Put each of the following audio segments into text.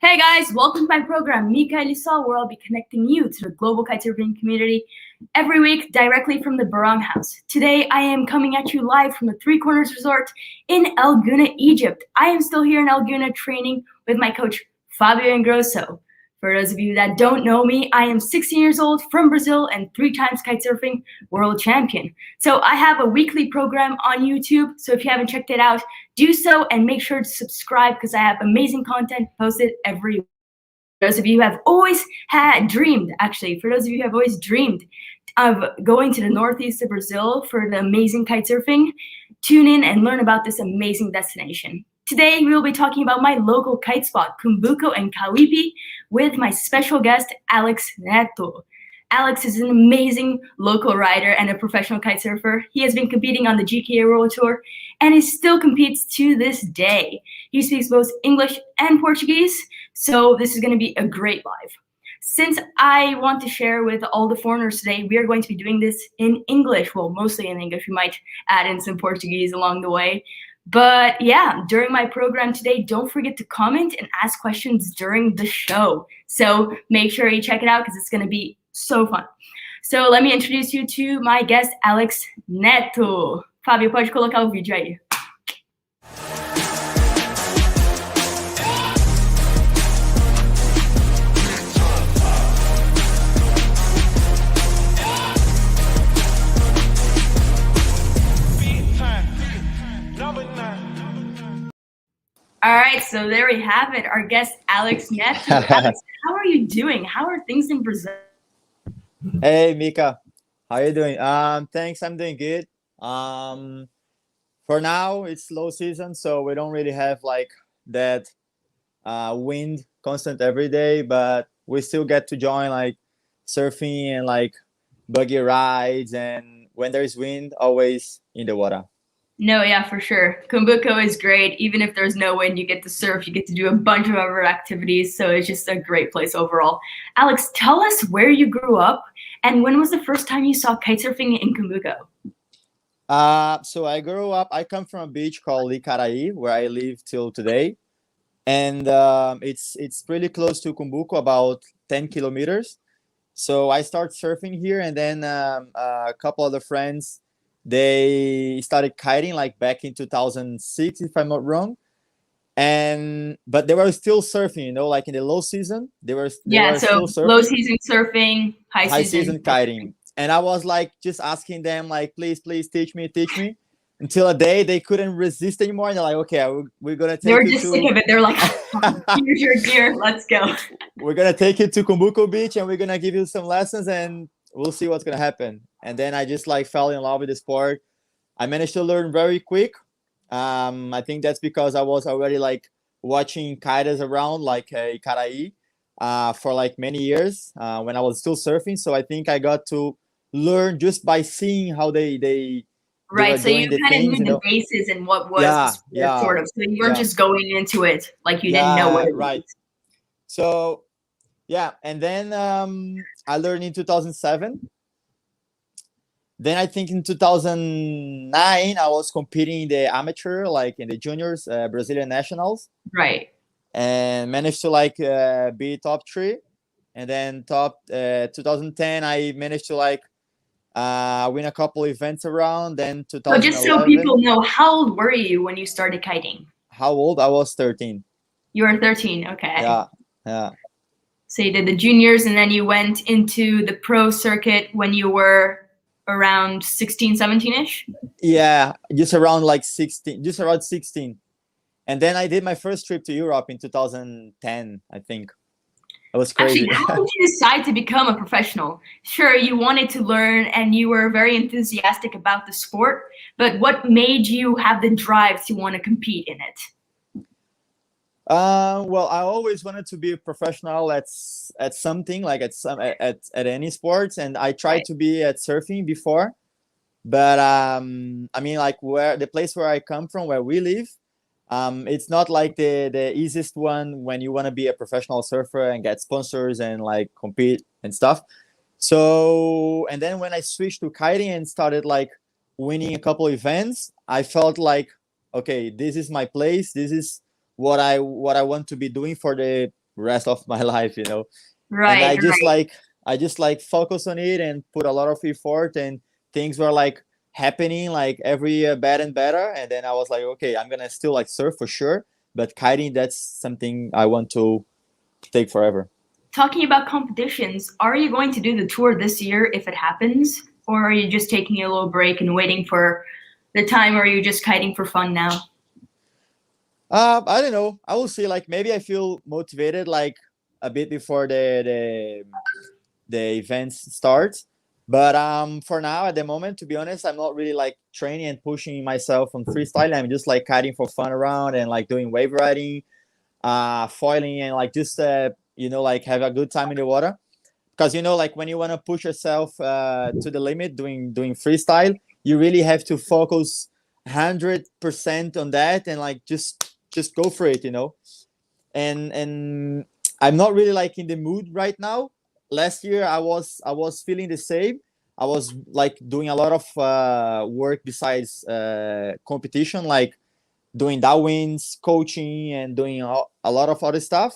Hey guys, welcome to my program, Mikaili, where I'll be connecting you to the global kitesurfing community every week directly from the Barong House. Today, I am coming at you live from the Three Corners Resort in El Gouna, Egypt. I am still here in El Gouna training with my coach, Fabio Ingrosso. For those of you that don't know me, I am 16 years old from Brazil and 3 times kitesurfing world champion. So I have a weekly program on YouTube. So if you haven't checked it out, do so and make sure to subscribe because I have amazing content posted every week. For those of you who have always dreamed of going to the northeast of Brazil for the amazing kitesurfing, tune in and learn about this amazing destination. Today, we will be talking about my local kite spot, Cumbuco and Cauípe, with my special guest, Alex Neto. Alex is an amazing local rider and a professional kite surfer. He has been competing on the GKA World Tour, and he still competes to this day. He speaks both English and Portuguese, so this is going to be a great live. Since I want to share with all the foreigners today, we are going to be doing this in English. Well, mostly in English. We might add in some Portuguese along the way. But yeah, during my program today, don't forget to comment and ask questions during the show. So make sure you check it out because it's going to be so fun. So let me introduce you to my guest, Alex Neto. Fábio, pode colocar o vídeo aí. All right, so there we have it, our guest, Alex Neto. Alex, how are you doing? How are things in Brazil? Hey, Mika. How are you doing? Thanks, I'm doing good. For now, it's low season, so we don't really have like that wind constant every day, but we still get to join like surfing and like buggy rides, and when there's wind, always in the water. No, yeah, for sure. Cumbuco is great. Even if there's no wind, you get to surf, you get to do a bunch of other activities. So it's just a great place overall. Alex, tell us where you grew up and when was the first time you saw kite surfing in Cumbuco? So I grew up. I come from a beach called Icaraí, where I live till today, and it's pretty close to Cumbuco, about 10 kilometers. So I start surfing here, and then a couple other friends, they started kiting like back in 2006, if I'm not wrong. And but they were still surfing, like in the low season, they Yeah, were so still low surfing, season surfing, high high season season kiting. kiting. And I was like just asking them like, please teach me, until a day they couldn't resist anymore, and they're like, okay, we're gonna They take were you just sick to of it. They're like, here's your gear, let's go. we're gonna take you to Cumbuco Beach, and we're gonna give you some lessons, and we'll see what's gonna happen. And then I just like fell in love with the sport. I managed to learn very quick. I think that's because I was already like watching kiters around like Icaraí for like many years when I was still surfing. So I think I got to learn just by seeing how they were Right, so you doing the kind of things, knew the basis and what was the Yeah, sport, yeah, sort of. So you weren't yeah, just going into it like you didn't know what yeah, it right. was. So yeah, and then I learned in 2007. Then I think in 2009 I was competing in the amateur, like in the juniors, Brazilian nationals, Right. and managed to like be top three. And then top 2010 I managed to like win a couple events around. Then So just so people 2011, know, how old were you when you started kiting? how old? I was 13. You were 13, okay. Yeah, yeah, So you did the juniors and then you went into the pro circuit when you were around 16, 17-ish? yeah. Just around like 16, just around 16. And then I did my first trip to Europe in 2010, I think. It was Actually, crazy. how did you decide to become a professional? Sure, you wanted to learn and you were very enthusiastic about the sport, but what made you have the drive to want to compete in it? Well, I always wanted to be a professional at something, like at any sports, and I tried Right. to be at surfing before. But I mean, like where the place where I come from, where we live, it's not like the easiest one when you want to be a professional surfer and get sponsors and like compete and stuff. So, and then when I switched to kiting and started like winning a couple events, I felt like, okay, this is my place. This is what I want to be doing for the rest of my life. And Right, right. I just like focus on it and put a lot of effort, and things were like happening like every year better and better. And then I was like, okay, I'm gonna still like surf for sure, but kiting, that's something I want to take forever. Talking about competitions, are you going to do the tour this year if it happens? Or are you just taking a little break and waiting for the time, or are you just kiting for fun now? I don't know. I will see. Like maybe I feel motivated like a bit before the events start. But for now, at the moment, to be honest, I'm not really like training and pushing myself on freestyle. I'm just like kiting for fun around and like doing wave riding, foiling, and like just like have a good time in the water. Because like when you want to push yourself to the limit doing freestyle, you really have to focus 100% on that, and like just go for it. And I'm not really like in the mood right now. Last year I was feeling the same. I was like doing a lot of work besides competition, like doing downwinds, coaching, and doing a lot of other stuff.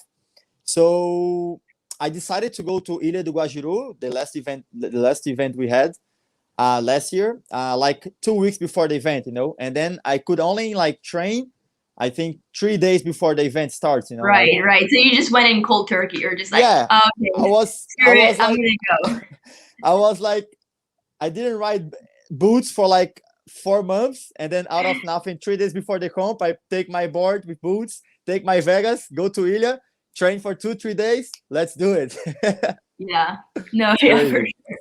So I decided to go to Ilha do Guajiru, the last event we had last year, like 2 weeks before the event. And then I could only like train, I think 3 days before the event starts. Like Right, right. So you just went in cold turkey, or just like, yeah, I okay, was I screw it, was I'm like gonna go. I was like I didn't ride boots for like 4 months, and then out of nothing, 3 days before the comp, I take my board with boots, take my Vegas, go to Ilha, train for 2-3 days. Let's do it. Yeah. No, It's yeah, for crazy. sure.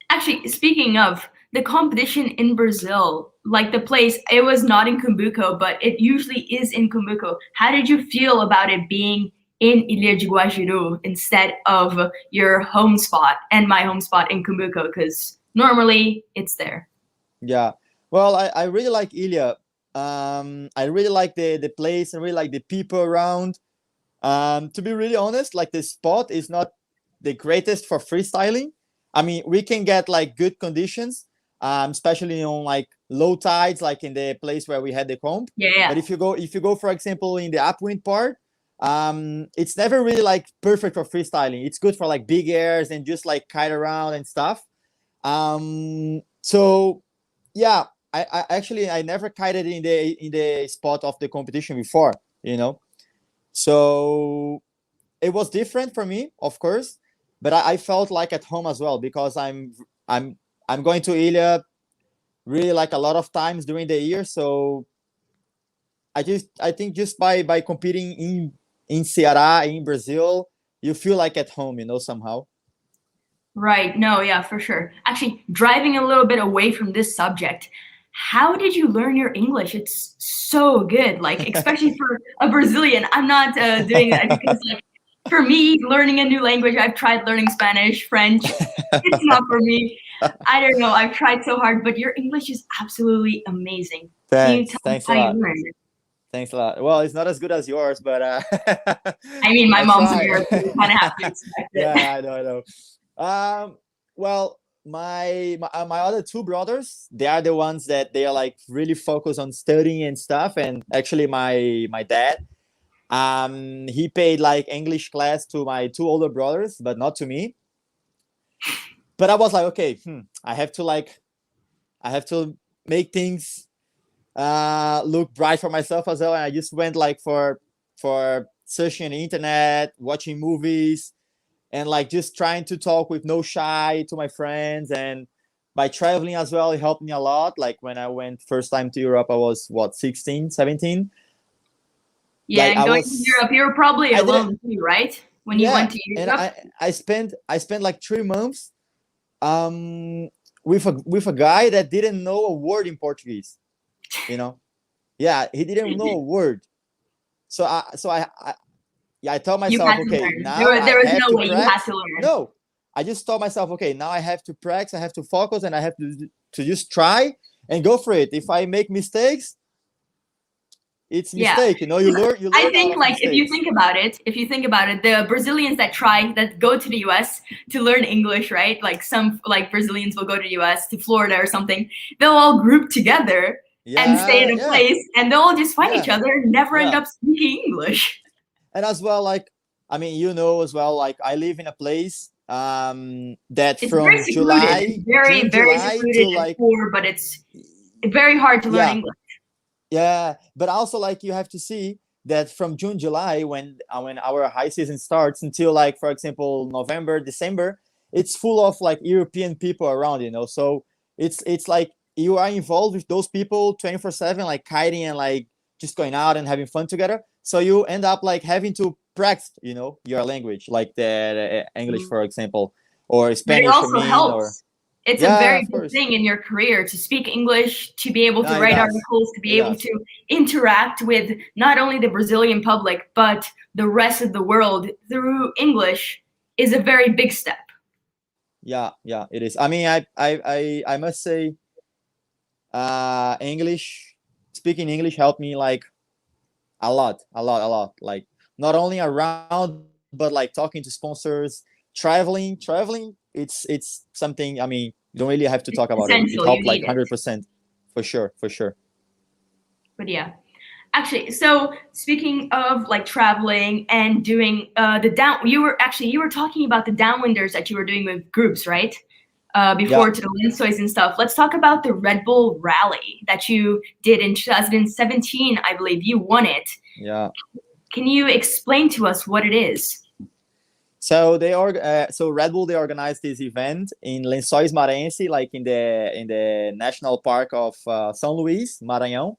Actually, speaking of the competition in Brazil, like the place, it was not in Cumbuco, but it usually is in Cumbuco. How did you feel about it being in Ilha de Guajiru instead of your home spot and my home spot in Cumbuco? Because normally it's there. Yeah. Well, I really like Ilha. I really like the place and really like the people around. To be really honest, like the spot is not the greatest for freestyling. I mean, we can get like good conditions. especially on like low tides, like in the place where we had the comp. Yeah. But if you go, for example, in the upwind part, it's never really like perfect for freestyling. It's good for like big airs and just like kite around and stuff. So yeah, I actually I never kited in the spot of the competition before, you know. So it was different for me, of course, but I felt like at home as well because I'm going to Ilha really like a lot of times during the year. So I think just by competing in Ceará, in Brazil, you feel like at home, you know, somehow. Right. No, yeah, for sure. Actually, driving a little bit away from this subject, how did you learn your English? It's so good, like especially for a Brazilian. I'm not doing that because, like, for me, learning a new language, I've tried learning Spanish, French. It's not for me. I don't know. I've tried so hard, but your English is absolutely amazing. Can you Thanks, tell me thanks a how you lot. learned it? Thanks a lot. Well, it's not as good as yours, but I mean, my I mom's try. American. You kind of have to expect it. Yeah, I know, I know. Well, my other two brothers, they are the ones that they are like really focused on studying and stuff. And actually, my dad, he paid like English class to my two older brothers, but not to me. But I was like, okay, I have to make things look bright for myself as well. And I just went like for searching on the internet, watching movies, and like just trying to talk with no shy to my friends. And by traveling as well, it helped me a lot. Like when I went first time to Europe, I was what, 16, 17. Yeah, Like and going to Europe, you were probably I didn't, alone too, right? When you yeah. went to And Europe? I spent like 3 months um with a guy that didn't know a word in Portuguese, you know. Yeah, he didn't know a word. So yeah, I told You myself, had to okay, learn. now I There was have no to way you had practice. to learn. No, I just told myself, okay, now I have to practice, I have to focus, and I have to just try and go for it. If I make mistakes, it's Yeah. mistake. You know, you I learn out think, of like, mistakes. if you think about it, the Brazilians that go to the US to learn English, right? Like some like Brazilians will go to the US to Florida or something. They'll all group together and stay Yeah, in a yeah, place and they'll all just find each yeah, other and never end yeah. up speaking English. And as well, like, I mean, you know, as well, like I live in a place that It's very from secluded. It's June, very July to secluded and like, poor, but it's very hard to learn yeah, English. yeah, but also like you have to see that from June, July, when our high season starts until like, for example, November, December, it's full of like European people around, you know. So it's like you are involved with those people 24/7, like kiting and like just going out and having fun together. So you end up like having to practice, you know, your language, like the English, for example, or But it Spanish, I also mean, or helps. It's a yeah, very of good course. thing in your career to speak English, to be able to Yeah, it write does. articles, to It be able does. to interact with not only the Brazilian public, but the rest of the world through English is a very big step. Yeah, yeah, it is. I mean, I must say, English, speaking English helped me like a lot, a lot, a lot. Like not only around, but like talking to sponsors, traveling. It's something. I mean, you don't really have to talk about it. It Essential, you helped like need it. 100%, for sure, for sure. But yeah. Actually, so speaking of like traveling and doing you were talking about the downwinders that you were doing with groups, right? Yeah, Before to the Linsoys and stuff. Let's talk about the Red Bull Rally that you did in 2017, I believe. You won it. yeah. Can you explain to us what it is? So so Red Bull, they organized this event in Lençóis Maranhense, like in the national park of São Luís, Maranhão,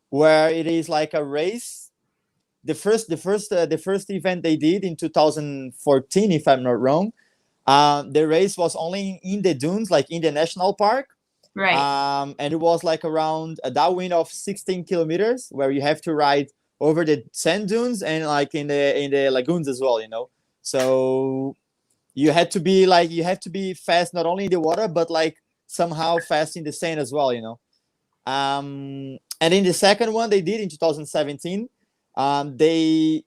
where it is like a race. The first event they did in 2014, if I'm not wrong. The race was only in the dunes, like in the national park. Right. And it was like around a downwind of 16 kilometers, where you have to ride over the sand dunes and like in the lagoons as well, you know. So you have to be fast not only in the water, but like somehow fast in the sand as well, you know. And in the second one they did in 2017, they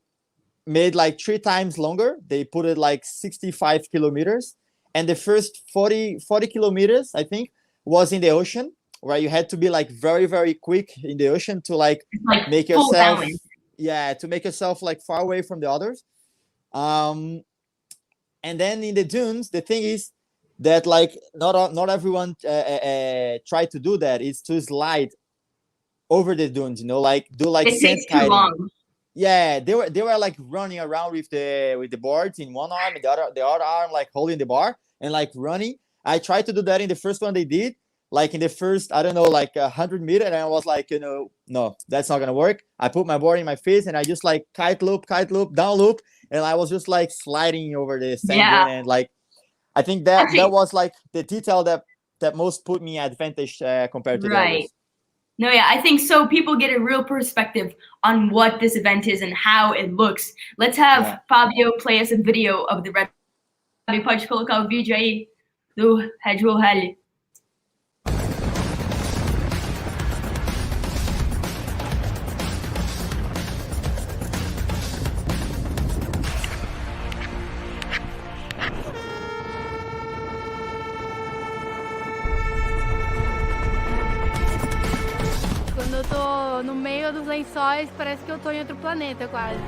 made like 3 times longer. They put it like 65 kilometers, and the first 40 kilometers, I think, was in the ocean, where you had to be like very, very quick in the ocean to like make full yourself, downwind. to make yourself like far away from the others. And then in the dunes, the thing is that like not everyone try to do that. It's to slide over the dunes, you know, like do like It sand takes too kiting. long. Yeah, they were like running around with the boards in one arm and the other arm like holding the bar and like running. I tried to do that in the first one they did, like in the first, I don't know, like 100 meters, and I was like, you know, no, that's not gonna work. I put my board in my face and I just like kite loop, down loop, and I was just like sliding over the sand dune, and like I think that Actually, was like the detail that most put me advantage compared to the others. No, yeah, I think so people get a real perspective on what this event is and how it looks. Let's have Fabio play us a video of the red. Pode colocar o vídeo aí do Red Bull Rally. Quando eu tô no meio dos lençóis, parece que eu tô em outro planeta quase.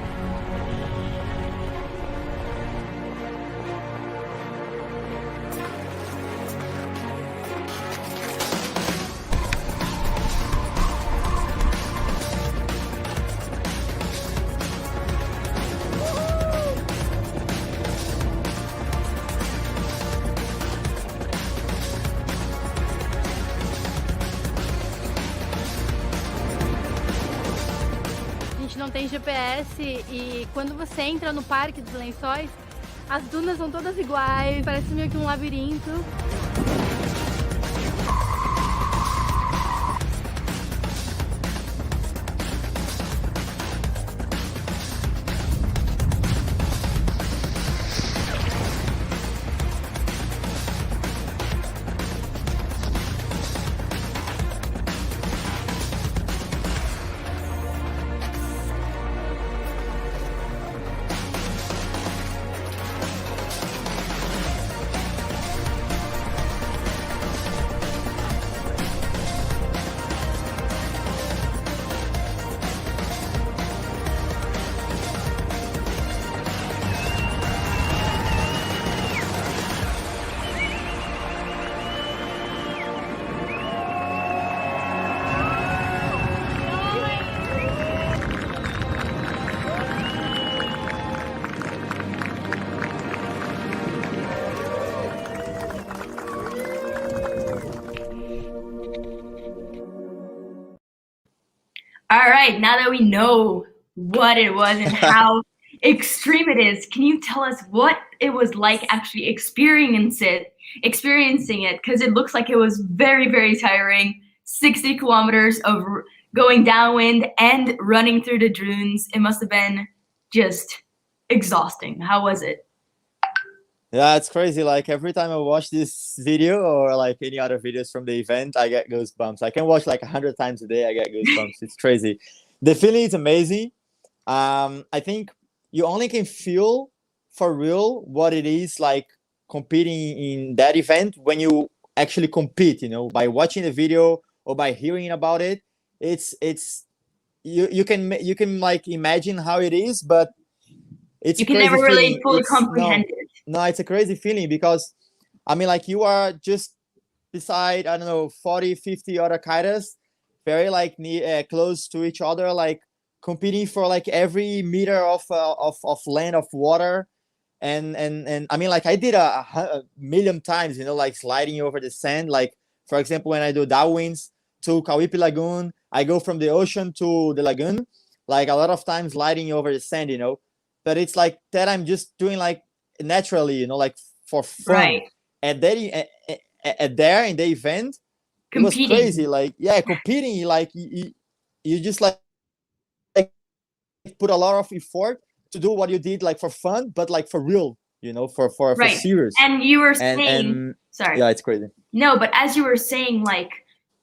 Não tem GPS e quando você entra no Parque dos Lençóis, as dunas são todas iguais, parece meio que um labirinto. All right, now that we know what it was and how extreme it is, can you tell us what it was like actually experiencing it? Because it looks like it was very, very tiring. 60 kilometers of going downwind and running through the dunes. It must have been just exhausting. How was it? Yeah, it's crazy. Like every time I watch this video or like any other videos from the event, I get goosebumps. I can watch like 100 times a day. I get goosebumps. It's crazy. The feeling is amazing. I think you only can feel for real what it is like competing in that event when you actually compete, you know, by watching the video or by hearing about it. It's you can like imagine how it is, but it's you can never really fully comprehend it. No, it's a crazy feeling because I mean, like you are just beside, I don't know, 40, 50 other kiters, very like close to each other, like competing for like every meter of land, of water. And I mean, like I did a million times, you know, like sliding over the sand. Like, for example, when I do downwinds to Kauipi Lagoon, I go from the ocean to the lagoon, like a lot of times sliding over the sand, you know. But it's like that I'm just doing like naturally, you know, like for fun. Right. And then there in the event, Competing. It was crazy. Like, yeah, competing, like you just like put a lot of effort to do what you did like for fun, but like for real, you know, for serious. And you were saying, sorry. Yeah, it's crazy. No, but as you were saying, like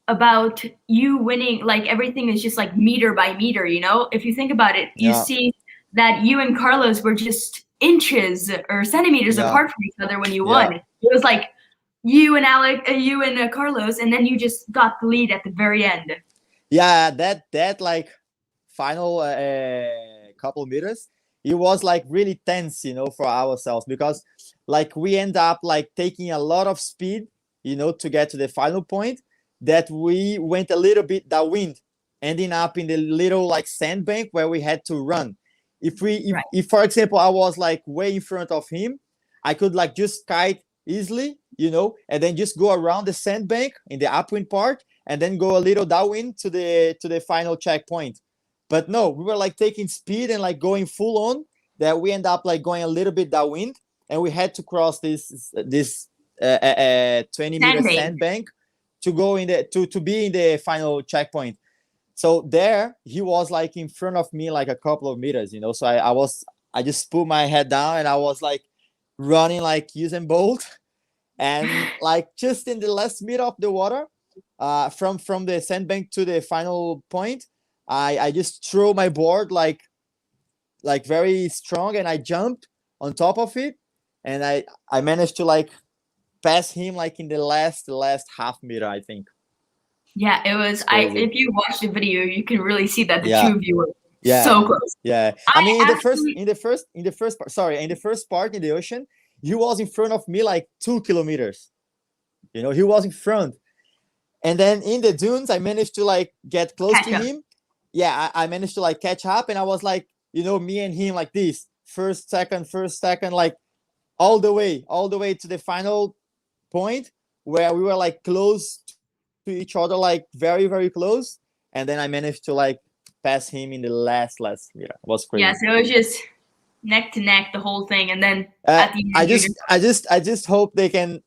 about you winning, like everything is just like meter by meter, you know? If you think about it, you see that you and Carlos were just inches or centimeters apart from each other when you won. It was like you and Carlos, and then you just got the lead at the very end. Yeah, that like final couple meters, it was like really tense, for ourselves, because like we end up like taking a lot of speed, to get to the final point, that we went a little bit downwind, ending up in the little like sandbank where we had to run. If for example I was like way in front of him, I could like just kite easily, and then just go around the sandbank in the upwind part, and then go a little downwind to the final checkpoint. But no, we were like taking speed and like going full on, that we end up like going a little bit downwind, and we had to cross this 20-meter sandbank to go in to be in the final checkpoint. So there he was like in front of me like a couple of meters, so I just put my head down, and I was like running like Usain Bolt, and like just in the last meter of the water, from the sandbank to the final point, I just threw my board like very strong, and I jumped on top of it, and I managed to like pass him like in the last half meter, I think. Yeah, it was. If you watch the video, you can really see that the Yeah. two of you were Yeah. so close. Yeah, I mean, in the first part in the ocean, he was in front of me like 2 kilometers. He was in front, and then in the dunes, I managed to like get close Catch to up. him. Yeah, I managed to like catch up, and I was like, me and him like this, first, second, like all the way to the final point, where we were like close to each other, like very, very close, and then I managed to like pass him in the last meter. It was crazy. Yeah, so it was just neck to neck the whole thing, and then at the end, I just hope they can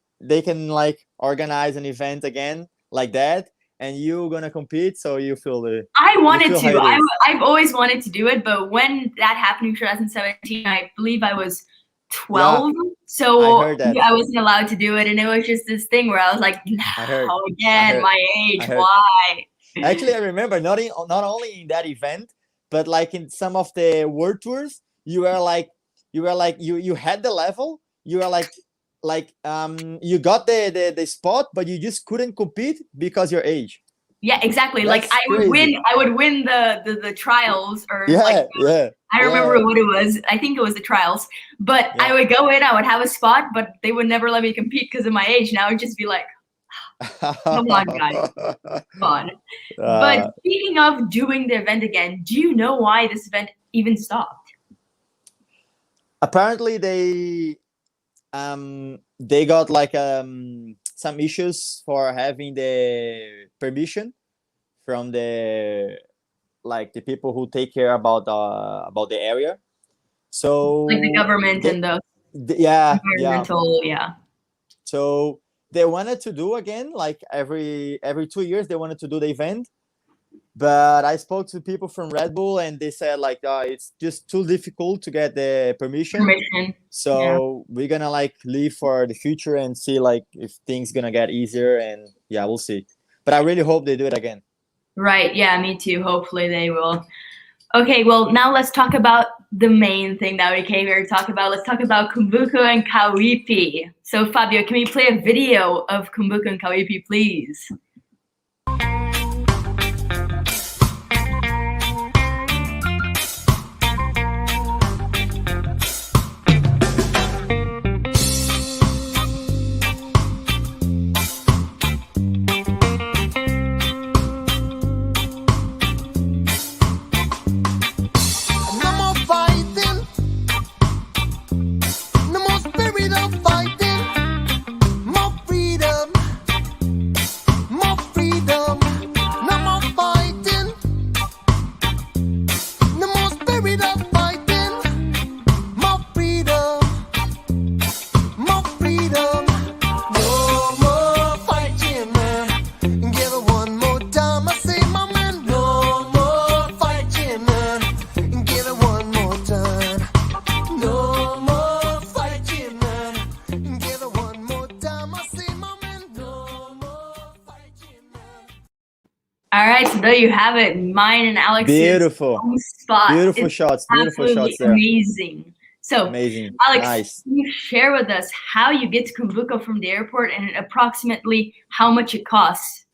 like organize an event again like that, and you're gonna compete, so you feel the. I wanted how it to. is. I've always wanted to do it, but when that happened in 2017, I believe I was 12, so I heard that. I wasn't allowed to do it, and it was just this thing where I was like, heard. no, again, my age, heard. why? Actually, I remember not only in that event, but like in some of the world tours, you had the level, you were like you got the spot, but you just couldn't compete because your age. Yeah, exactly. That's like I would win the trials, or I remember what it was. I think it was the trials. But I would go in, I would have a spot, but they would never let me compete because of my age. And I would just be like, come on, guys. Come on. But speaking of doing the event again, do you know why this event even stopped? Apparently they got like some issues for having the permission from the people who take care about the area. So like the government and the environmental, yeah. So they wanted to do again, like every 2 years they wanted to do the event, but I spoke to people from Red Bull, and they said like it's just too difficult to get the permission. So we're gonna like leave for the future and see like if things gonna get easier, and we'll see. But I really hope they do it again. Right, yeah, me too. Hopefully they will. Okay, well, now let's talk about the main thing that we came here to talk about. Let's talk about Cumbuco and Kauipi. So, Fabio, can we play a video of Cumbuco and Kauipi, please? All right, so there you have it. Mine and Alex's beautiful spot. Beautiful it's shots there. Amazing. So, Amazing. Alex, Nice. can you share with us how you get to Cumbuco from the airport and approximately how much it costs?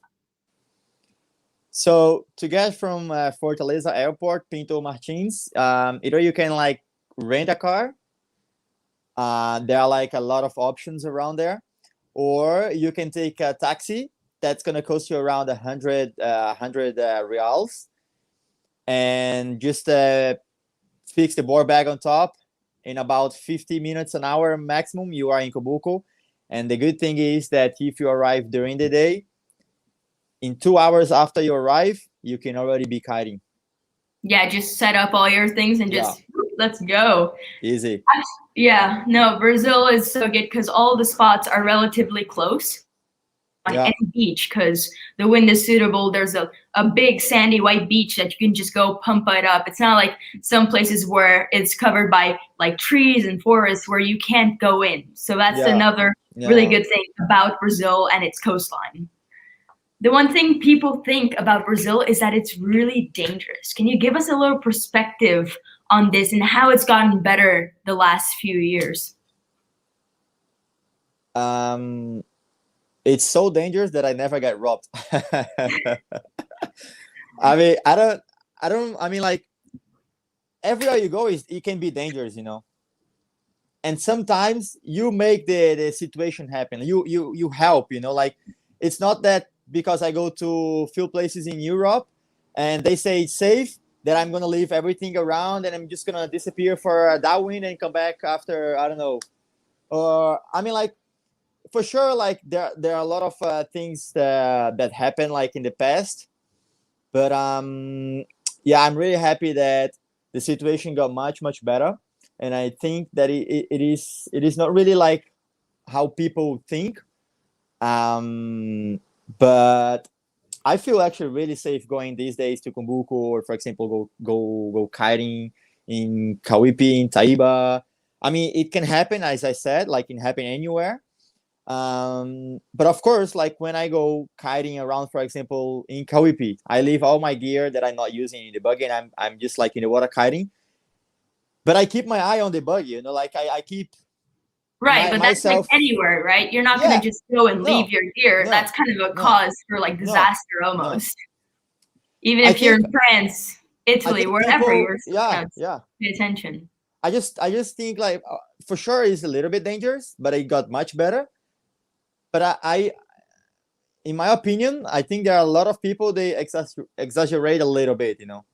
So to get from Fortaleza Airport, Pinto Martins, either you can like rent a car. There are like a lot of options around there, or you can take a taxi. That's gonna cost you around 100 reals, and just fix the board bag on top. In about 50 minutes, an hour maximum, you are in Cumbuco. And the good thing is that if you arrive during the day, in 2 hours after you arrive, you can already be kiting. Yeah, just set up all your things and just let's go. Easy. Yeah, no, Brazil is so good because all the spots are relatively close on any beach because the wind is suitable. There's a big sandy white beach that you can just go pump it up. It's not like some places where it's covered by like trees and forests where you can't go in. So that's another really good thing about Brazil and its coastline. The one thing people think about Brazil is that it's really dangerous. Can you give us a little perspective on this and how it's gotten better the last few years? It's so dangerous that I never get robbed. I mean, I mean, like, everywhere you go, it can be dangerous, you know. And sometimes you make the situation happen. You help, you know, like, it's not that because I go to few places in Europe and they say it's safe that I'm gonna leave everything around and I'm just gonna disappear for a downwind and come back after, I don't know. Or I mean, like, for sure, like there are a lot of things that happened like in the past, but yeah, I'm really happy that the situation got much better, and I think that it is not really like how people think, but I feel actually really safe going these days to Cumbuco, or for example, go kiting in Cauípe, in Taiba. I mean, it can happen, as I said, like it can happen anywhere. But of course, like when I go kiting around, for example, in Cauípe, I leave all my gear that I'm not using in the buggy, and I'm just like in the water kiting. But I keep my eye on the buggy, you know, like I keep right, but that's like anywhere, right? You're not gonna just go and leave your gear. That's kind of a cause for like disaster almost. Even if you're in France, Italy, wherever you're pay attention. I just think like for sure it's a little bit dangerous, but it got much better. But I in my opinion, I think there are a lot of people they exaggerate a little bit, you know.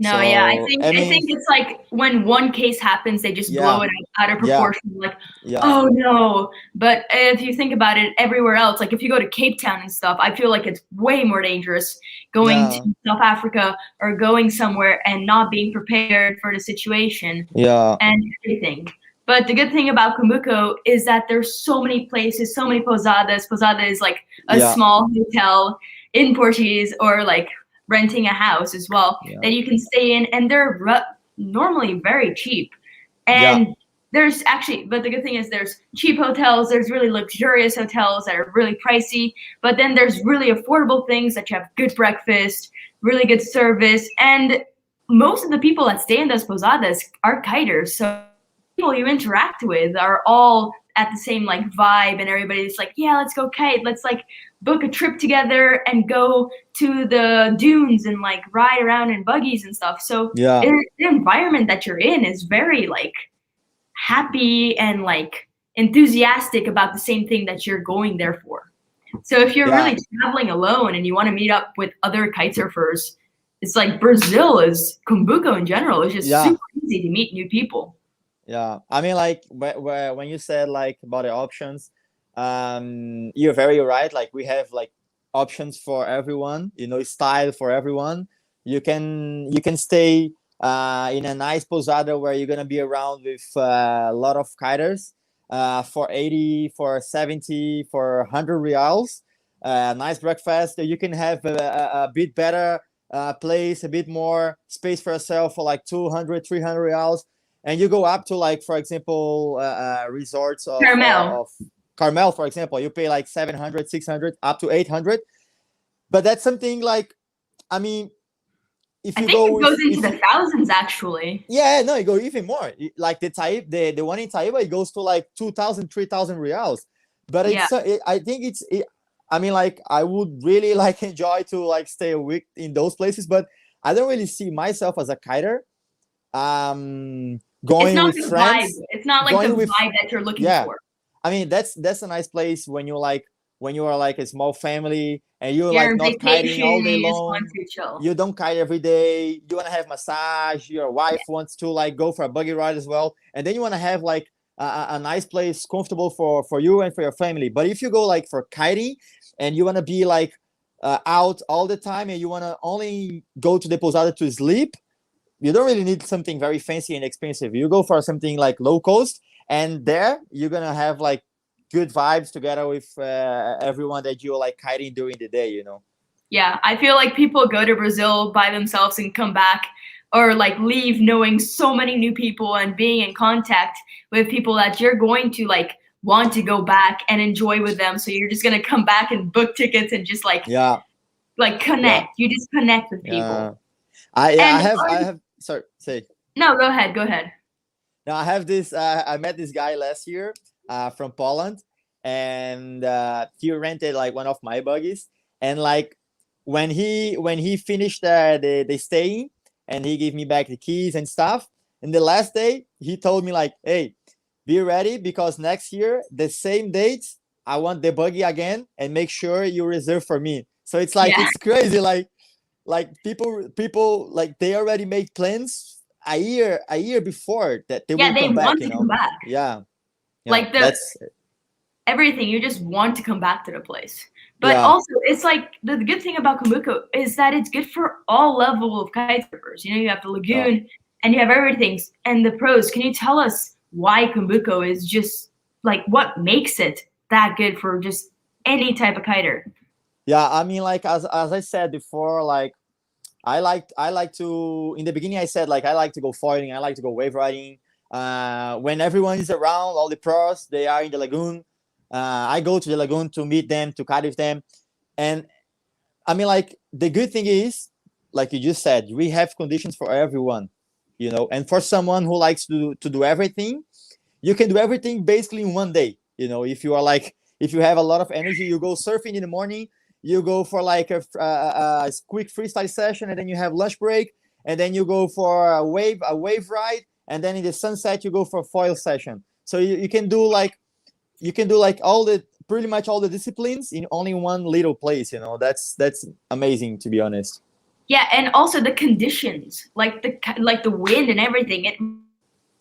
No, so, yeah, I think it's like when one case happens, they just blow it out of proportion. Like, oh no! But if you think about it, everywhere else, like if you go to Cape Town and stuff, I feel like it's way more dangerous going to South Africa or going somewhere and not being prepared for the situation. And everything. But the good thing about Cumbuco is that there's so many places, so many pousadas. Pousada is like a small hotel in Portuguese, or like renting a house as well that you can stay in, and they're normally very cheap. And there's actually, but the good thing is there's cheap hotels, there's really luxurious hotels that are really pricey, but then there's really affordable things that you have good breakfast, really good service, and most of the people that stay in those pousadas are kiters. So people you interact with are all at the same like vibe, and everybody's like, yeah, let's go kite, let's like book a trip together and go to the dunes and like ride around in buggies and stuff. So the environment that you're in is very like happy and like enthusiastic about the same thing that you're going there for. So if you're really traveling alone and you want to meet up with other kite surfers, it's like Brazil is Cumbuco in general is just super easy to meet new people. Yeah, I mean, like when you said like about the options, you're very right. Like we have like options for everyone, you know, style for everyone. You can stay in a nice posada where you're gonna be around with a lot of kiters for 80, for 70, for 100 reals. Nice breakfast. You can have a bit better place, a bit more space for yourself for like 200, 300 reals. And you go up to like, for example, resorts of Carmel, for example, you pay like 700, 600, up to 800. But that's something like, I mean, if I you think go it with, goes into if the you, thousands actually. yeah, no, it go even more. Like the one in Taiba, it goes to like 2,000, 3,000 reals. But Yeah. I think I mean, like I would really like enjoy to like stay a week in those places, but I don't really see myself as a kiter. It's Going not with the vibe. friends, It's not like the going with vibe that you're looking yeah. for. I mean, that's a nice place when you like when you are like a small family and you're You're like on not kiting vacation all and day you just want long. to chill. You don't kite every day. You want to have massage. Your wife wants to like go for a buggy ride as well, and then you want to have like a nice place, comfortable for you and for your family. But if you go like for kiting and you want to be like out all the time and you want to only go to the posada to sleep, you don't really need something very fancy and expensive. You go for something like low cost, and there you're gonna have like good vibes together with everyone that you're like kiting during the day. You know. Yeah, I feel like people go to Brazil by themselves and come back or like leave knowing so many new people and being in contact with people that you're going to like want to go back and enjoy with them. So you're just gonna come back and book tickets and just Yeah, like yeah, connect. You just connect with yeah. people. I And have. Sorry, say. no, go ahead, go ahead. Now I have this. I met this guy last year from Poland, and he rented like one of my buggies. And like when he finished the staying, and he gave me back the keys and stuff. And the last day, he told me like, "Hey, be ready because next year the same dates I want the buggy again, and make sure you reserve for me." So it's like Yeah, it's crazy. Like people like they already make plans a year before that they yeah, will they come back, want you to come know. back. Yeah, yeah, Like the that's everything, you just want to come back to the place. But yeah, also, it's like the good thing about Cumbuco is that it's good for all level of kite surfers. You know, you have the yeah, lagoon and you have everything. And the pros, can you tell us why Cumbuco is just like what makes it that good for just any type of kiter? yeah. I mean, like as I said before, like I like to in the beginning I said like I like to go foiling, I like to go wave riding. When everyone is around, all the pros they are in the lagoon. I go to the lagoon to meet them, to kite with them, and I mean, like the good thing is, like you just said, we have conditions for everyone, you know. And for someone who likes to do everything, you can do everything basically in one day. You know, if you are like, if you have a lot of energy, you go surfing in the morning, you go for like a quick freestyle session, and then you have lunch break, and then you go for a wave ride, and then in the sunset you go for a foil session. So you can do like all the pretty much all the disciplines in only one little place. You know, that's amazing to be honest. Yeah, and also the conditions, like the wind and everything. It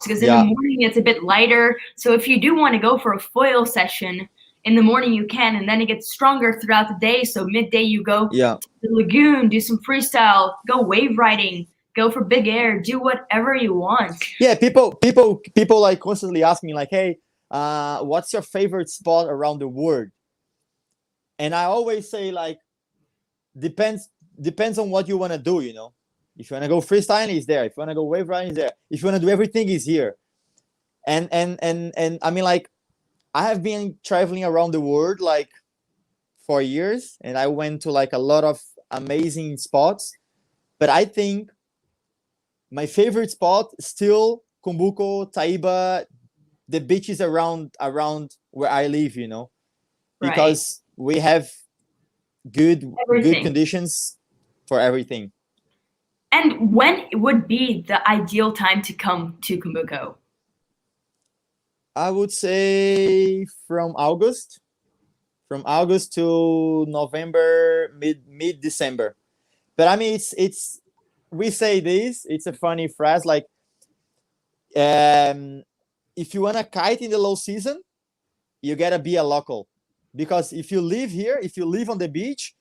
because in the Yeah, morning it's a bit lighter. So if you do want to go for a foil session in the morning, you can, and then it gets stronger throughout the day. So midday you go yeah, to the lagoon, do some freestyle, go wave riding, go for big air, do whatever you want. yeah. People like constantly ask me like, hey, what's your favorite spot around the world? And I always say like, depends on what you want to do. You know, if you want to go freestyling, is there. If you want to go wave riding, is there. If you want to do everything, is here. And I mean, like, I have been traveling around the world like for years, and I went to like a lot of amazing spots. But I think my favorite spot is still Cumbuco, Taiba, the beaches around where I live. You know, Right. because we have good Everything. conditions for everything. And when would be the ideal time to come to Cumbuco? I would say from August to November, mid December. But I mean, it's we say this. It's a funny phrase. Like, um, if you wanna kite in the low season, you gotta be a local, because if you live here, if you live on the beach,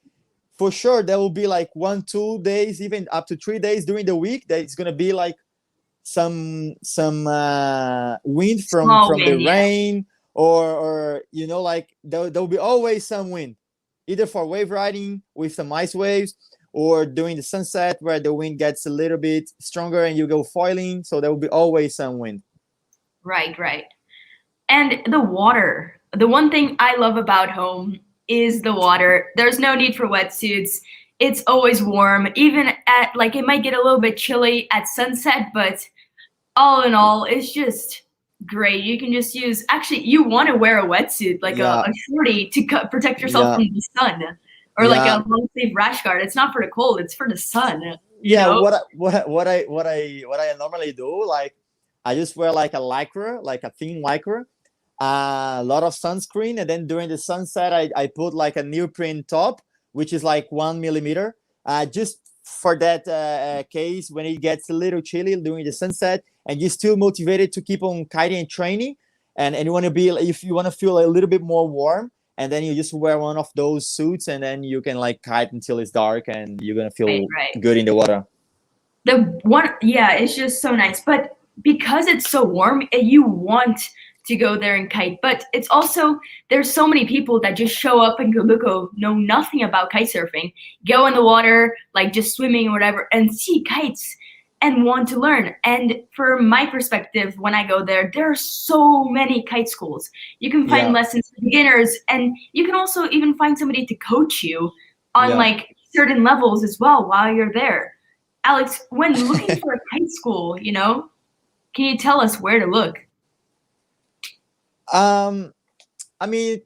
for sure there will be like 1 2 days, even up to 3 days during the week that it's gonna be like some wind from Small the win, yeah. rain, or like there'll be always some wind, either for wave riding with some ice waves, or during the sunset where the wind gets a little bit stronger and you go foiling, so there will be always some wind. Right, right. And the water. The one thing I love about home is the water. There's no need for wetsuits. it's always warm. Even at like it might get a little bit chilly at sunset, but all in all, it's just great. You can just use. Actually, you want to wear a wetsuit, like Yeah, a shorty, to protect yourself yeah, from the sun, or like yeah, a long sleeve rash guard. It's not for the cold; it's for the sun. You yeah. know? What I normally do, like I just wear like a lycra, like a thin lycra, a lot of sunscreen, and then during the sunset, I put like a neoprene top, which is like 1 millimeter, just for that case when it gets a little chilly during the sunset, and you're still motivated to keep on kiting and training, and you want to be, if you want to feel a little bit more warm, and then you just wear one of those suits, and then you can like kite until it's dark, and you're gonna Right, feel right. good in the water. The one, yeah, it's just so nice. But because it's so warm, you want to go there and kite. But it's also, there's so many people that just show up in Cumbuco, know nothing about kite surfing, go in the water, like just swimming or whatever, and see kites and want to learn. And from my perspective, when I go there, there are so many kite schools. You can find Yeah, lessons for beginners, and you can also even find somebody to coach you on yeah. like certain levels as well while you're there. Alex, when looking for a kite school, can you tell us where to look? um I mean,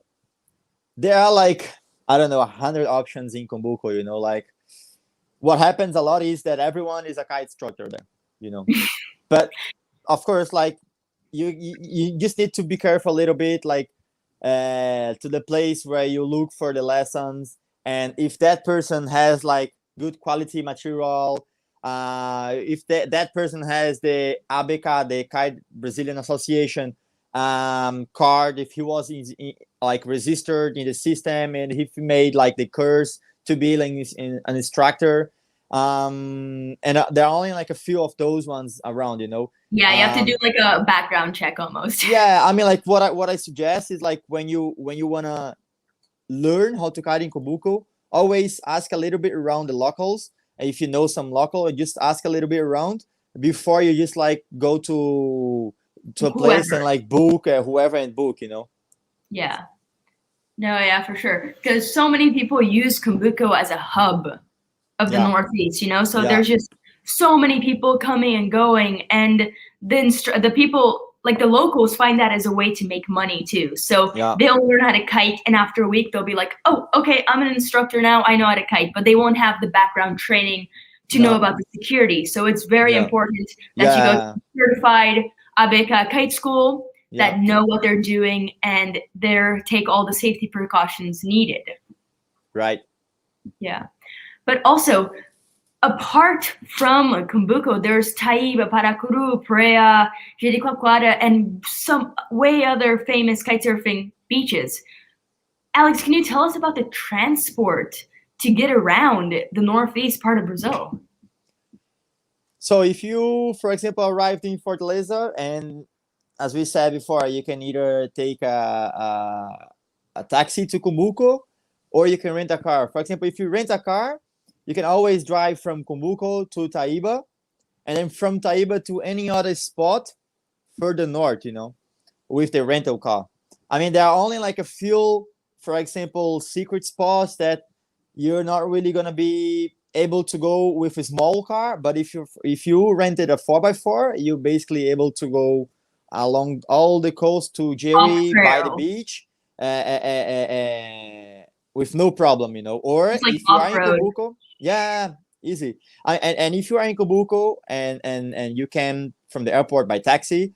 there are like, I don't know, 100 options in Cumbuco. Like what happens a lot is that everyone is a kite instructor there. But of course, like you just need to be careful a little bit, like to the place where you look for the lessons, and if that person has like good quality material, if that person has the ABK, the Kite Brazilian Association card, if he was like registered in the system, and if he made like the course to be like an instructor, and there are only like a few of those ones around. Yeah, you have to do like a background check almost. Yeah, I mean, like what I suggest is like when you wanna learn how to kite in Cumbuco, always ask a little bit around the locals. If you know some local, just ask a little bit around before you just like go to a place Whoever. and like book whoever and book. Yeah. No, yeah, for sure. Because so many people use Cumbuco as a hub of the Yeah, Northeast, so yeah, there's just so many people coming and going, and then the people, like the locals, find that as a way to make money too. So yeah, they'll learn how to kite, and after a week they'll be like, oh, okay, I'm an instructor now, I know how to kite, but they won't have the background training to know no, about the security. So it's very yeah, important that you go to yeah, a certified ABK kite school yeah. that know what they're doing, and they take all the safety precautions needed. Right. Yeah. But also, apart from Cumbuco, there's Taiba, Paracuru, Perea, Jericoacoara, and some way other famous kitesurfing beaches. Alex, can you tell us about the transport to get around the northeast part of Brazil? So if you, for example, arrived in Fortaleza, and as we said before, you can either take a taxi to Cumbuco, or you can rent a car. For example, if you rent a car, you can always drive from Cumbuco to Taiba, and then from Taiba to any other spot further north, with the rental car. I mean, there are only like a few, for example, secret spots that you're not really gonna be able to go with a small car. But if you rented a 4x4, you're basically able to go along all the coast to Jerry by the Off-trail. beach with no problem, Or Just like if you are in off-road. Cumbuco, yeah, easy. And if you are in Cumbuco and you can from the airport by taxi,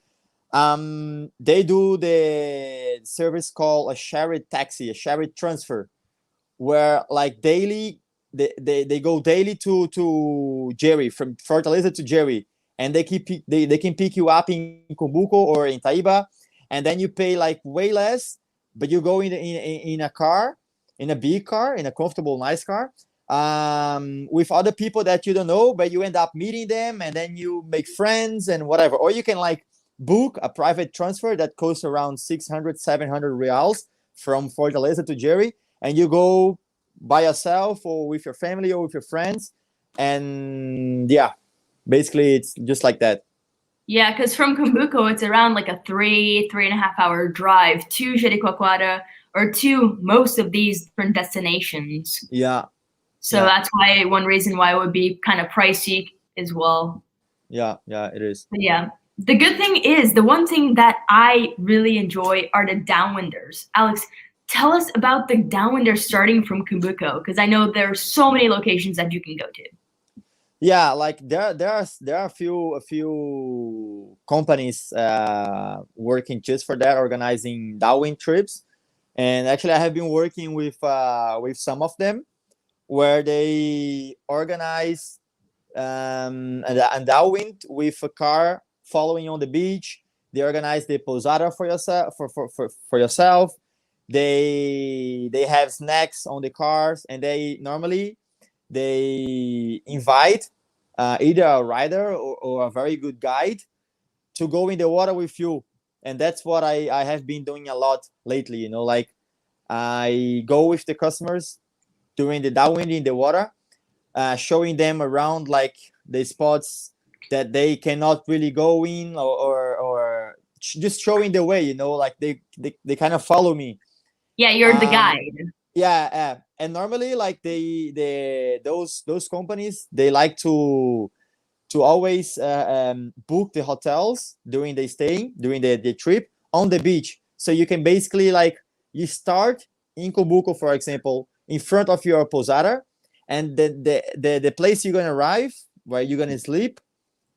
they do the service called a shared taxi, a shared transfer, where like daily they go daily to Jerry, from Fortaleza to Jerry, and they can pick you up in Cumbuco or in Taiba, and then you pay like way less, but you go in a car, in a big car, in a comfortable, nice car, with other people that you don't know, but you end up meeting them, and then you make friends and whatever. Or you can like book a private transfer that costs around 600-700 reals from Fortaleza to Jerry, and you go by yourself or with your family or with your friends, and yeah, basically it's just like that. Yeah, because from Cumbuco, it's around like a 3.5 hour drive to Jericoacoara, or to most of these different destinations. Yeah. So Yeah. that's why one reason why it would be kind of pricey as well. Yeah, it is. But yeah. The good thing is, the one thing that I really enjoy are the downwinders. Alex, tell us about the downwinders starting from Cumbuco, because I know there are so many locations that you can go to. Yeah, like there are a few companies working just for that, organizing downwind trips. And actually, I have been working with some of them, where they organize and downwind with a car following on the beach. They organize the posada for yourself for yourself. They have snacks on the cars, and they invite either a rider or a very good guide to go in the water with you. And that's what I have been doing a lot lately. You know, like I go with the customers during the downwind in the water, showing them around like the spots that they cannot really go in, or just showing the way. You know, like they kind of follow me. Yeah, you're the guide. Yeah, and normally like those companies, they like to always book the hotels during the trip on the beach, so you can basically like you start in Cumbuco, for example, in front of your posada, and the place you're gonna arrive, where you're gonna sleep,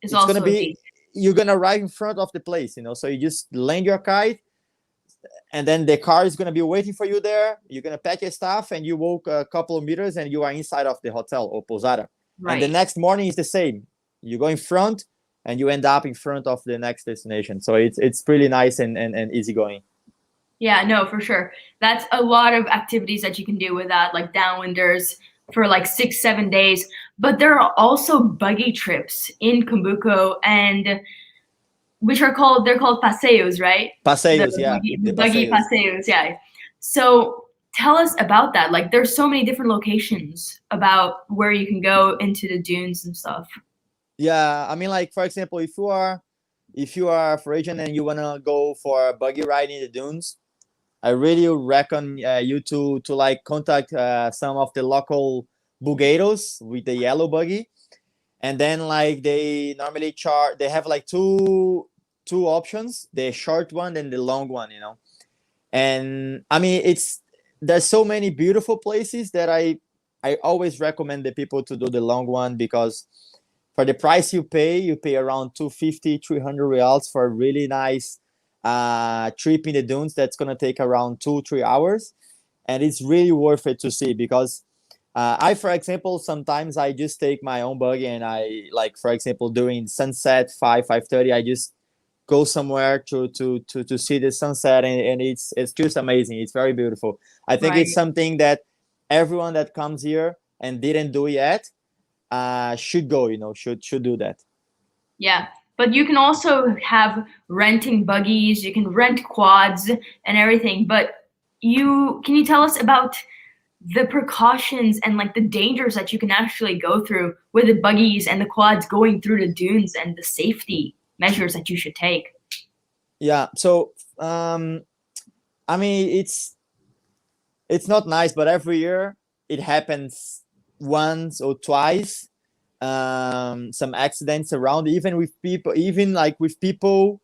It's it's gonna also a be beach. you're gonna arrive in front of the place, you know. So you just land your kite, and then the car is going to be waiting for you there. You're going to pack your stuff, and you walk a couple of meters, and you are inside of the hotel or posada. And the Right. next morning is the same. You go in front, and you end up in front of the next destination. So it's pretty nice and easygoing. Yeah, no, for sure. That's a lot of activities that you can do with that, like downwinders for like 6, 7 days. But there are also buggy trips in Cumbuco, and they're called paseos, right? Paseos, yeah, The the buggy paseos. paseos, yeah. So tell us about that. Like, there's so many different locations about where you can go into the dunes and stuff. Yeah, I mean, like for example, if you are a Frisian and you wanna go for a buggy ride in the dunes, I really recommend you to like contact some of the local bugueiros with the yellow buggy, and then like they normally charge. They have like two options: the short one and the long one, you know. And I mean, there's so many beautiful places that I always recommend the people to do the long one, because for the price you pay around 250 300 reals for a really nice trip in the dunes that's going to take around 2-3 hours, and it's really worth it to see. Because I, for example, sometimes I just take my own buggy, and I, like for example, during sunset 5:30, I just go somewhere to see the sunset, and it's just amazing. It's very beautiful. I think Right. it's something that everyone that comes here and didn't do yet should go, you know, should do that. Yeah. But you can also have renting buggies, you can rent quads and everything. But can you tell us about the precautions and like the dangers that you can actually go through with the buggies and the quads going through the dunes, and the safety measures that you should take? Yeah, so I mean, it's not nice, but every year it happens once or twice. Some accidents around, even with people, even like with people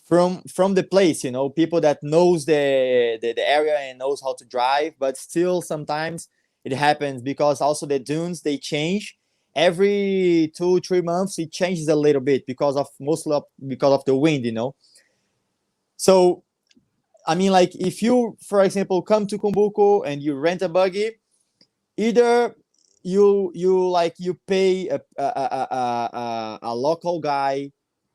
from the place, you know, people that knows the area and knows how to drive. But still sometimes it happens, because also the dunes, they change every 2-3 months. It changes a little bit because of the wind, you know. So I mean, like if you, for example, come to Cumbuco and you rent a buggy, either you pay a local guy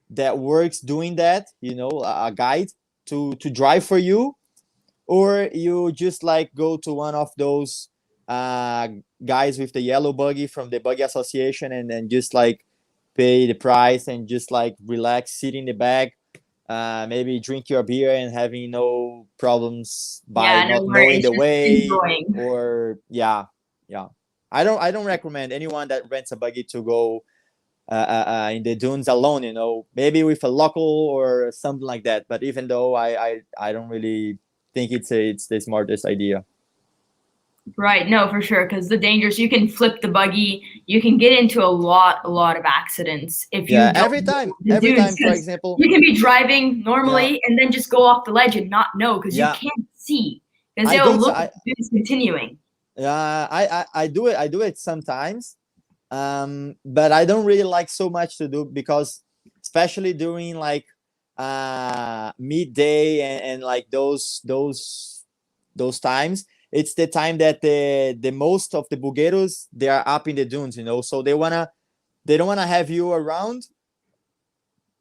that works doing that, you know, a guide to drive for you, or you just like go to one of those guys with the yellow buggy from the buggy association, and then just like pay the price and just like relax, sit in the back, maybe drink your beer and having no problems by Yeah, no not knowing worries, the just way. enjoying. Or yeah, I don't recommend anyone that rents a buggy to go in the dunes alone, you know, maybe with a local or something like that. But even though I don't really think it's the smartest idea. Right, no, for sure, because the dangers, you can flip the buggy, you can get into a lot of accidents if you Yeah, don't know the every dunes, time, for 'cause example, you can be driving yeah, normally and then just go off the ledge and not know because you yeah, can't see, because I they'll do. look at the dunes continuing. Yeah, I do it sometimes, but I don't really like so much to do because especially during like midday and like those times, it's the time that the most of the bugueros they are up in the dunes, you know, so they don't wanna have you around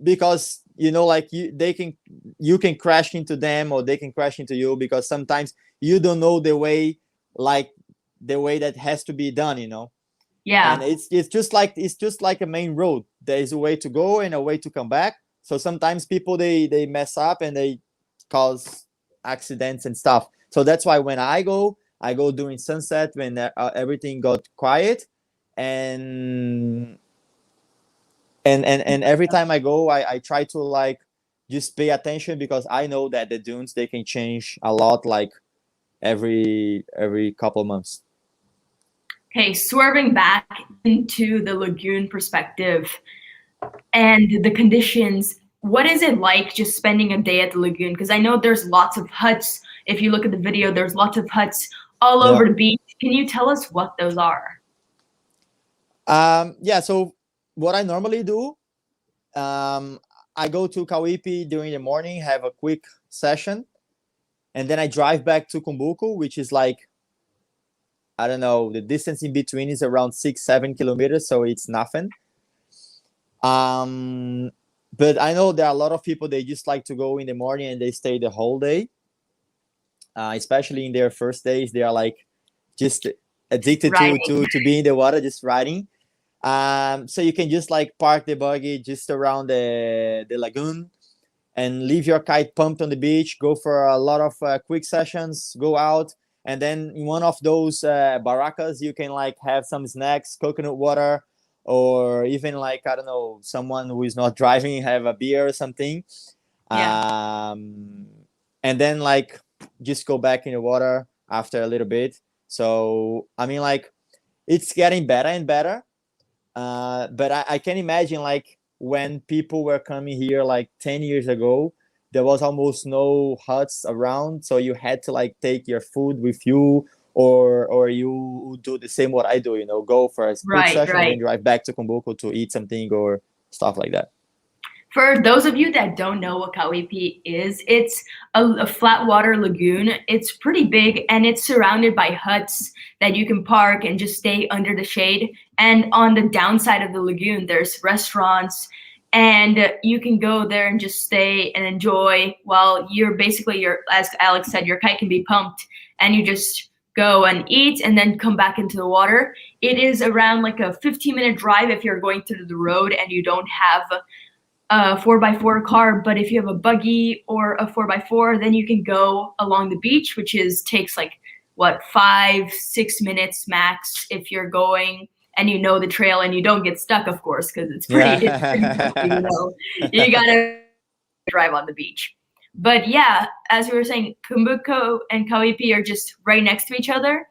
because you know like you can crash into them or they can crash into you because sometimes you don't know the way, like the way that has to be done, you know. And Yeah, it's just like a main road. There is a way to go and a way to come back. So sometimes people they mess up and they cause accidents and stuff. So that's why when I go during sunset when everything got quiet, and and every time I go, I try to like just pay attention because I know that the dunes they can change a lot, like every couple months. okay, swerving back into the lagoon perspective and the conditions, what is it like just spending a day at the lagoon? Because I know there's lots of huts. If you look at the video, there's lots of huts all Yeah. over the beach. Can you tell us what those are? Yeah. So what I normally do, um, I go to Kauipi during the morning, have a quick session, and then I drive back to Cumbuco, which is like I don't know, the distance in between is around 6 7 kilometers, so it's nothing. Um, but I know there are a lot of people they just like to go in the morning and they stay the whole day. Especially in their first days, they are like just addicted Riding. to be in the water, just riding. So you can just like park the buggy just around the lagoon and leave your kite pumped on the beach. Go for a lot of quick sessions. Go out, and then in one of those barracas, you can like have some snacks, coconut water, or even like I don't know, someone who is not driving have a beer or something. Yeah. Um, and then like just go back in the water after a little bit. So I mean, like it's getting better and better. But I can imagine like when people were coming here like 10 years ago, there was almost no huts around, so you had to like take your food with you, or you do the same what I do, you know, go for a quick Right, session and then right. drive back to Cumbuco to eat something or stuff like that. For those of you that don't know what Kauipi is, it's a flat water lagoon. It's pretty big and it's surrounded by huts that you can park and just stay under the shade. And on the downside of the lagoon, there's restaurants, and you can go there and just stay and enjoy while you're basically as Alex said, your kite can be pumped and you just go and eat and then come back into the water. It is around like a 15-minute drive if you're going through the road and you don't have a 4x4 car, but if you have a buggy or a 4x4, then you can go along the beach, which takes like what 5 6 minutes max if you're going and you know the trail and you don't get stuck, of course, because it's pretty bumpy, you Yeah. know. You gotta drive on the beach. But yeah, as we were saying, Cumbuco and Kauipi are just right next to each other.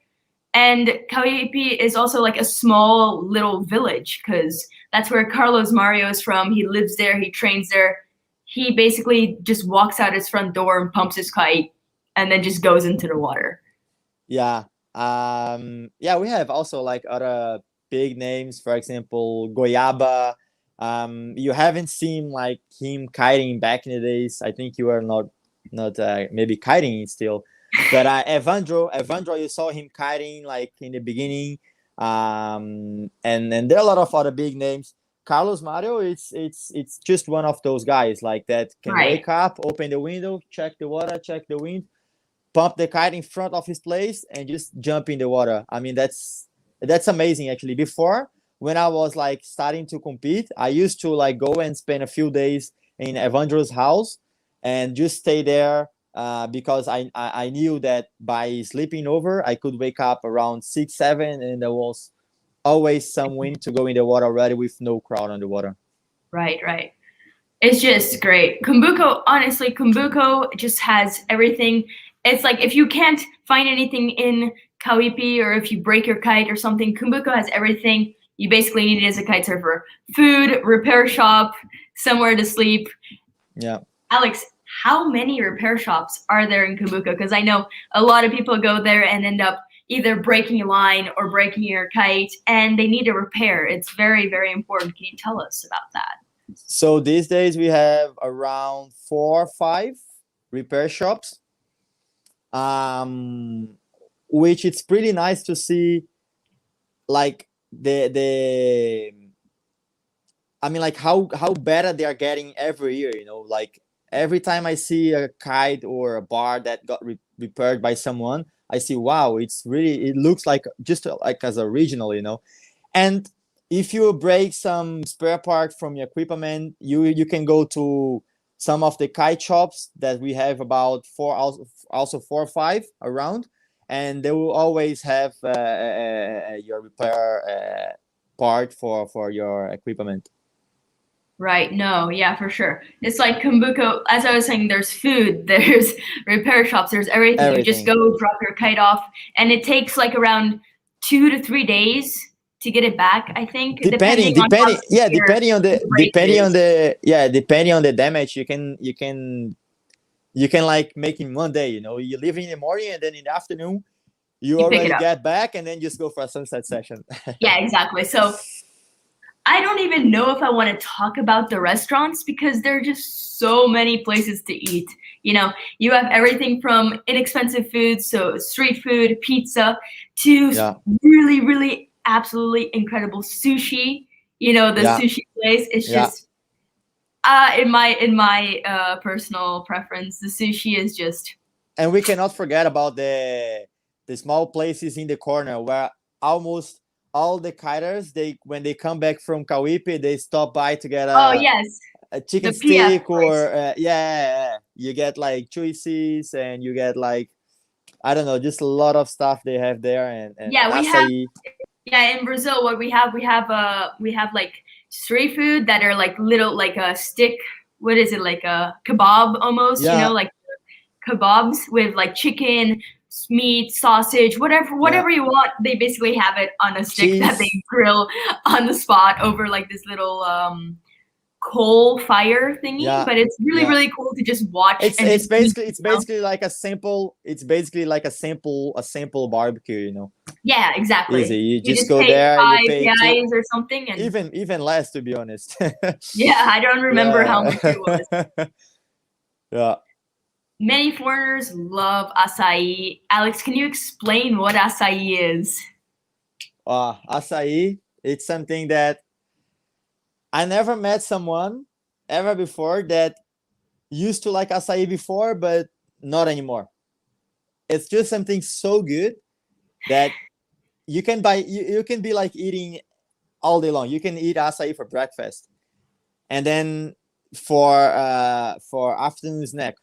And Kauipi is also like a small little village because that's where Carlos Mario is from. He lives there, he trains there. He basically just walks out his front door and pumps his kite and then just goes into the water. Yeah. Yeah, we have also like other big names, for example, Goiaba. You haven't seen like him kiting back in the days. I think you are not maybe kiting still. But Evandro, you saw him kiting like in the beginning. And there are a lot of other big names. Carlos Mario, it's just one of those guys like that can Right. wake up, open the window, check the water, check the wind, pump the kite in front of his place and just jump in the water. I mean, that's amazing actually. Before, when I was like starting to compete, I used to like go and spend a few days in Evandro's house and just stay there because I knew that by sleeping over, I could wake up around 6 7, and there was always some wind to go in the water already with no crowd on the water. Right, right. It's just great. Cumbuco, honestly, Cumbuco just has everything. It's like if you can't find anything in Kauipi, or if you break your kite or something, Cumbuco has everything you basically need as a kite surfer: food, repair shop, somewhere to sleep. Yeah. Alex, how many repair shops are there in Cumbuco? Because I know a lot of people go there and end up either breaking a line or breaking your kite, and they need a repair. It's very, very important. Can you tell us about that? So these days we have around 4 or 5 repair shops, which it's pretty nice to see, like I mean, like how better they are getting every year. You know, like every time I see a kite or a bar that got repaired by someone, I see, wow, it looks like just like as original, you know. And if you break some spare part from your equipment, you can go to some of the kite shops that we have about 4, also 4 or 5 around, and they will always have your repair part for your equipment. Right. No. Yeah, for sure. It's like Cumbuco. As I was saying, there's food, there's repair shops, there's everything. You just go drop your kite off, and it takes like around 2 to 3 days to get it back. I think depending on the damage, you can like make in one day. You know, you leave in the morning, and then in the afternoon you already get back, and then just go for a sunset session. Yeah, exactly. So I don't even know if I want to talk about the restaurants, because there are just so many places to eat. You know, you have everything from inexpensive food, so street food, pizza, to really, really absolutely incredible sushi. You know, the sushi place is just in my personal preference, the sushi is just. And we cannot forget about the small places in the corner where almost all the kiters, when they come back from Kauipi, they stop by to get a chicken stick, or you get like choices, and you get like, I don't know, just a lot of stuff they have there, and acai. In Brazil, what we have like street food that are like little, like a stick. What is it, like a kebab almost? You know, like kebabs with like chicken, meat, sausage, whatever you want. They basically have it on a stick that they grill on the spot over like this little coal fire thingy. But it's really really cool to just watch. It's basically like a sample. It's basically like a sample barbecue, you know. Yeah, exactly. Easy. You just go there. You pay $5 or something, and even less, to be honest. Yeah, I don't remember how much it was. Yeah. Many foreigners love acai. Alex, can you explain what acai is? Acai, it's something that I never met someone ever before that used to like acai before, but not anymore. It's just something so good that you can be like eating all day long. You can eat acai for breakfast, and then for afternoon snack.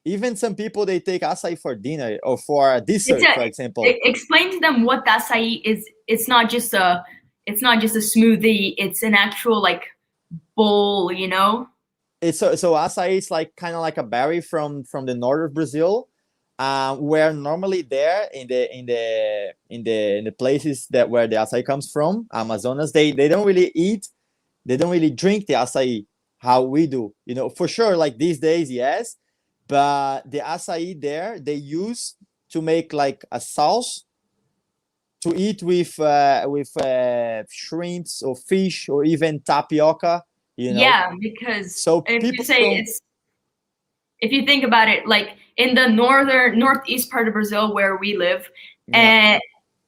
Even some people, they take acai for dinner or for a dessert, for example. Explain to them what the acai is. It's not just a smoothie. It's an actual like bowl, you know. So acai is like kind of like a berry from the north of Brazil, where normally there in the places where the acai comes from, Amazonas, they don't really drink the acai how we do, you know. For sure, like these days, yes. But the acai there, they use to make like a sauce to eat with shrimps or fish or even tapioca, you know. Yeah, because if you think about it, like in the northeast part of Brazil where we live,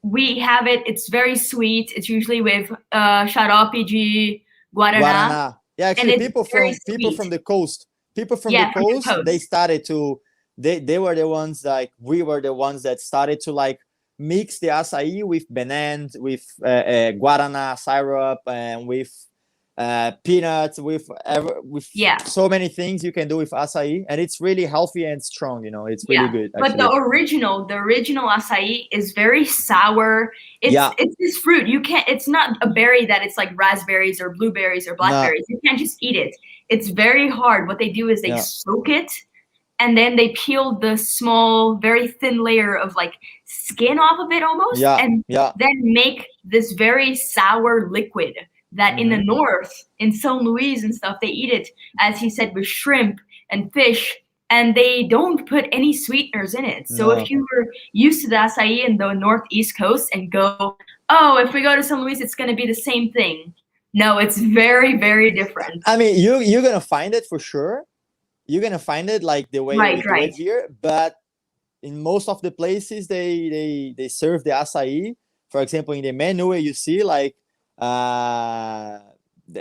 we have it. It's very sweet. It's usually with xarope de guaraná. Yeah, actually, people from the coast. People from the coast, they started to, they were the ones, like we were the ones that started to like mix the acai with bananas, with guarana syrup, and with peanuts, with so many things you can do with acai, and it's really healthy and strong. You know, it's really good. But the original acai is very sour. It's this fruit. You can't. It's not a berry that it's like raspberries or blueberries or blackberries. You can't just eat it. It's very hard. What they do is they soak it and then they peel the small, very thin layer of like skin off of it almost, and then make this very sour liquid that in the north, in St. Louis and stuff, they eat it, as he said, with shrimp and fish, and they don't put any sweeteners in it. So if you were used to the acai in the northeast coast and go, oh, if we go to St. Louis, it's going to be the same thing. No, it's very, very different. I mean, you're gonna find it for sure. You're gonna find it like the way we do it here, but in most of the places they serve the acai. For example, in the menu you see like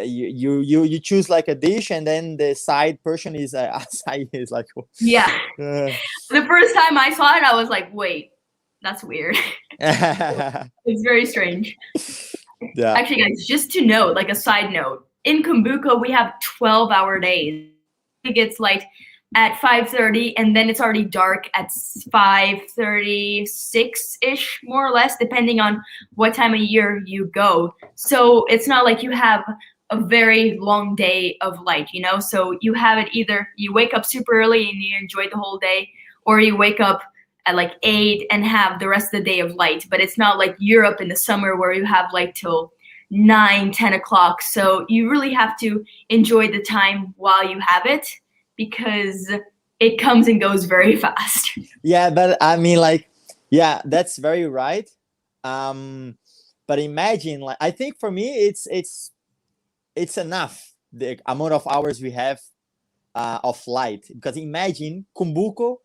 you choose like a dish, and then the side portion is acai. Is like the first time I saw it, I was like, wait, that's weird. It's very strange. Yeah. Actually, guys, just to note, like a side note, in Cumbuco we have 12-hour days. It gets light at 5:30, and then it's already dark at 5:36-ish, more or less, depending on what time of year you go. So it's not like you have a very long day of light, you know? So you have it either you wake up super early and you enjoy the whole day, or you wake up at like 8 and have the rest of the day of light. But it's not like Europe in the summer where you have light till 9, 10 o'clock. So you really have to enjoy the time while you have it, because it comes and goes very fast. Yeah, but I mean, like, yeah, that's very right. But imagine, like, I think for me, it's enough the amount of hours we have of light, because imagine Cumbuco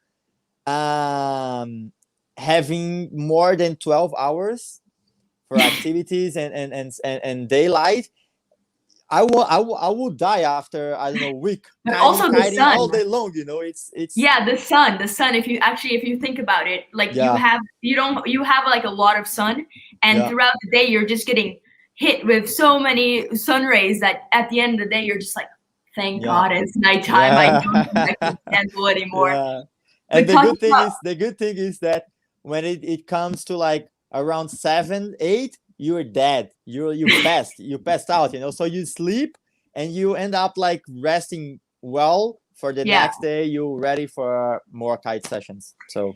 having more than 12 hours for activities and daylight. I will die after, I don't know, a week. But also the sun all day long, you know. It's the sun. If you think about it, like you have like a lot of sun, and throughout the day you're just getting hit with so many sun rays that at the end of the day you're just like, thank God it's nighttime. I don't think I can handle anymore. Yeah. And the good thing is that when it comes to like around 7, 8, you're dead. You passed out, you know. So you sleep and you end up like resting well for the next day. You're ready for more kite sessions. So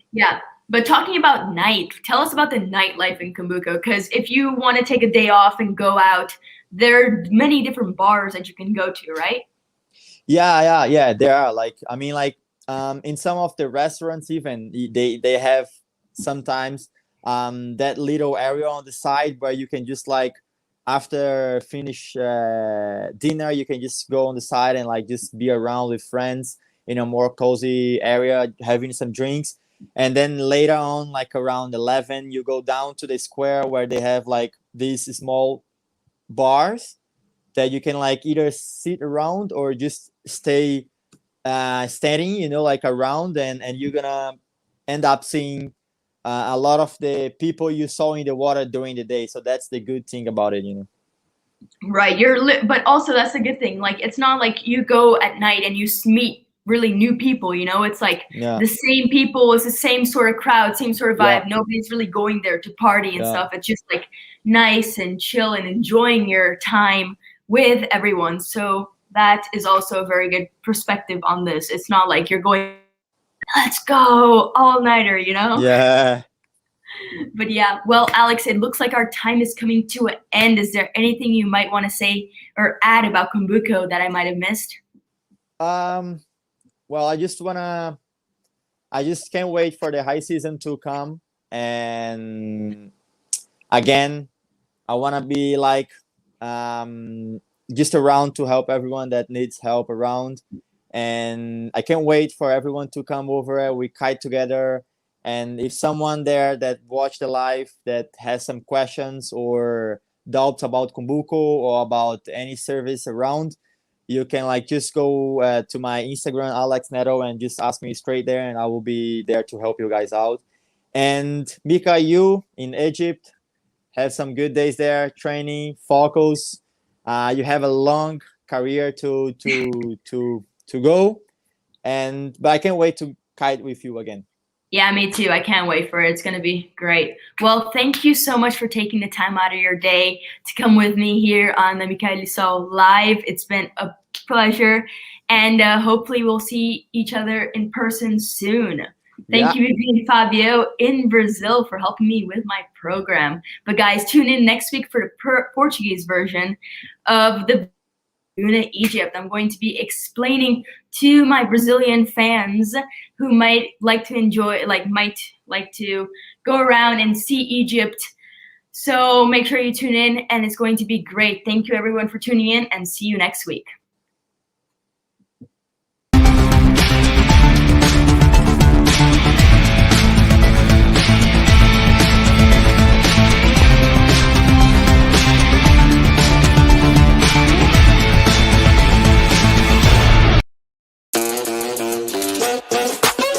but talking about night, tell us about the nightlife in Cumbuco, because if you want to take a day off and go out, there are many different bars that you can go to, right? Yeah. There are, like, I mean, like in some of the restaurants even they have sometimes that little area on the side where you can just like after finish dinner, you can just go on the side and like just be around with friends in a more cozy area having some drinks. And then later on, like around 11, you go down to the square where they have like these small bars that you can like either sit around or just stay standing, you know, like around, and you're gonna end up seeing a lot of the people you saw in the water during the day. So that's the good thing about it, you know. Right. But also that's the good thing. Like, it's not like you go at night and you meet really new people, you know. It's like the same people, it's the same sort of crowd, same sort of vibe. Nobody's really going there to party and stuff. It's just like nice and chill and enjoying your time with everyone. So that is also a very good perspective on this. It's not like you're going, let's go all-nighter, you know? Yeah. But yeah, well, Alex, it looks like our time is coming to an end. Is there anything you might want to say or add about Cumbuco that I might have missed? Well, I just can't wait for the high season to come. And again, I want to be like just around to help everyone that needs help around. And I can't wait for everyone to come over. We kite together. And if someone there that watched the live that has some questions or doubts about Cumbuco or about any service around, you can like just go to my Instagram, Alex Neto, and just ask me straight there, and I will be there to help you guys out. And Mika, you in Egypt, have some good days there, training, focus. You have a long career to go, but I can't wait to kite with you again. Yeah, me too. I can't wait for it. It's going to be great. Well, thank you so much for taking the time out of your day to come with me here on the Mikaili Live. It's been a pleasure. And hopefully we'll see each other in person soon. Thank you, Vivi and Fabio in Brazil, for helping me with my program. But guys, tune in next week for the Portuguese version of the Laguna, Egypt. I'm going to be explaining to my Brazilian fans who might like to enjoy, might like to go around and see Egypt. So make sure you tune in, and it's going to be great. Thank you everyone for tuning in, and see you next week.